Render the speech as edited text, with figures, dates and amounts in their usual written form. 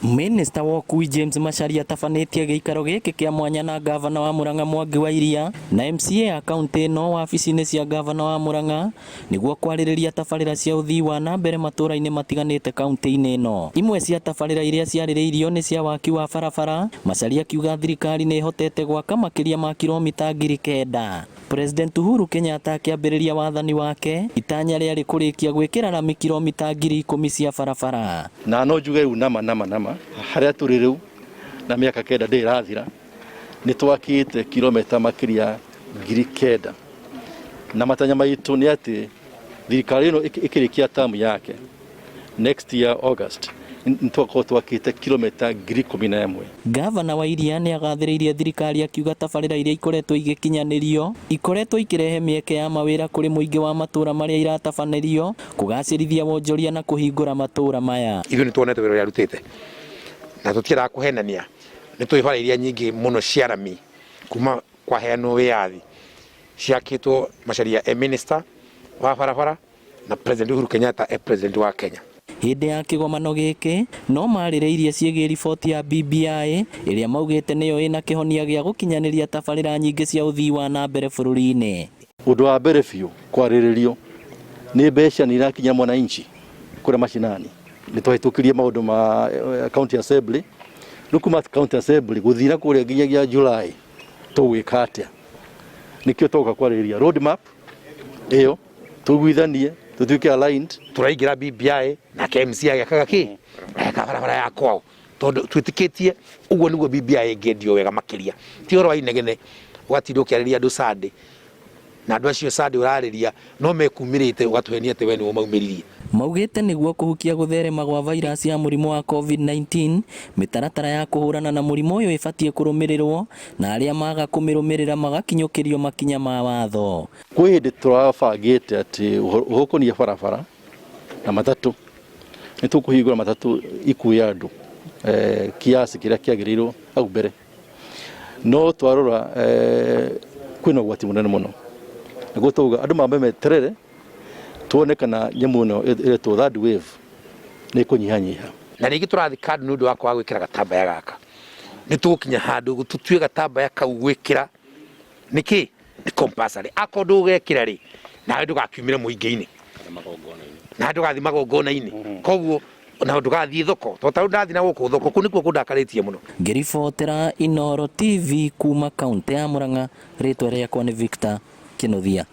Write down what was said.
Minister wa Ũkui James Macharia tabanĩtie gĩikaro gĩkĩ kĩa mwanya na gavana wa Murang'a Mwangi wa Iria na MCA a kaunti ĩno wabici-inĩ cia gavana wa Murang'a nĩguo kwarĩrĩria tabarĩra cia ũthii wa na mbere matũra-inĩ matiganĩte kaunti-inĩ ĩno. Imwe cia tabarĩra iria ciarĩrĩirio nĩ cia waki wa barabara. Macharia akiuga thirikari nĩ ĩhotete gwaka makĩria ma kilomita 9,000. President Uhuru Kenyatta akĩambĩrĩria wathani wake itanya rĩarĩ kũrĩkia gwĩkĩra rami kilomita 10,000 cia barabara. Na no njuge rĩu nama harĩa tũrĩ rĩu na mĩaka 9 ndĩrathira nĩ twakĩte kilomita makĩria 9,000 na matanya maitũ nĩ atĩ thirikari ĩno ĩkĩrĩkia term yake next year August nitwakorwo twakĩte kilomita 11,000. Gavana wa Iria nĩ agathĩrĩirie thirikari akiuga tabarĩra iria ikoretwo igĩkinyanĩrio ikoretwo ikĩrehe mĩeke ya mawĩra kũrĩ mũingĩ wa matũra marĩa iratabanĩrio kũgacĩrithia wonjoria na kũhingũra matũra maya. Ithuĩ nĩ tuonete wĩra ũrĩa arutĩte na tũtiendaga kũhenania. Nĩ tũĩ iria nyingĩ mũno cia rami kuma kwa heanwo wĩyathi ciakĩtwo Macharia minister wa barabara na President Uhuru Kenyatta president wa Kenya. Hĩndĩ ya kĩgomano gĩkĩ no marĩrĩirie ciĩgiĩ riboti ya BBI ĩrĩa maugĩte nĩyo ĩna kĩhonia gĩa gũkinyanĩria tabarĩra nyingĩ cia ũthii wa na mbere bũrũri-inĩ. Ũndũ wa mbere biũ kwarĩrĩrio nĩ mbeca nĩ irakinya mwananchi kũrĩa mashinani. Nĩ twahĩtũkirie maũndũ ma county assembly kuma county assembly gũthira kũrĩa nginyagia July tũgwĩka atĩa. Nĩkĩo tũgoka kwarĩrĩria road map ĩyo tũguithanie tutuike aligned turaingira BBI na KMC agakaga ki barabara ya kwao tondu twitikitie uguo niguo BBI ingendio wega makiria ti oro wa inegene watindu kiariria andu sande na andu acio sande urariria no mekumirite ugatuhenia ati we ni umaumiririe. Maugĩte nĩguo kũhukia gũtherema gwa virus ya mũrimũ wa COVID-19 mĩtaratara ya kũhũrana na mũrimũ ũyũ ĩbatiĩ kũrũmĩrĩrwo na arĩa maga kũmĩrũmĩrĩra magakinyũkĩrio makinya ma watho. Kwĩ hĩndĩ tũrabangĩte atĩ ũhũkonia barabara na matatũ nĩ tũkũhingũra matatũ ikuue andũ kiasi kĩrĩa kĩagĩrĩirwo hau mbere, no twarora kwĩna ũgwati mũnene mũno nĩguo tũuga andũ mambe meterere tuone kana nyamũ ĩno ĩretwo third wave nĩ kũnyihanyiha. Na rĩngĩ tũrathi kadu nĩ ũndũ wa kwaga gwĩkĩra gatambaya gaka nĩ tũgũkinya handũ tũtue gatambaya kau gwĩkĩra nĩkĩ nĩ compulsory akorwo ndũgekĩra rĩ nawe ndũgakiumĩre mũingĩ-inĩ na ndũgathi magongona-inĩ koguo na ndũgathiĩ thoko tondũ ndathi na gũkũ thoko kũ nĩkuo kũndakarĩtie mũno. Ngĩribotera Inooro TV kuma kaunti ya Murang'a, rĩtwa rĩakwa nĩ Victor Kĩnuthia.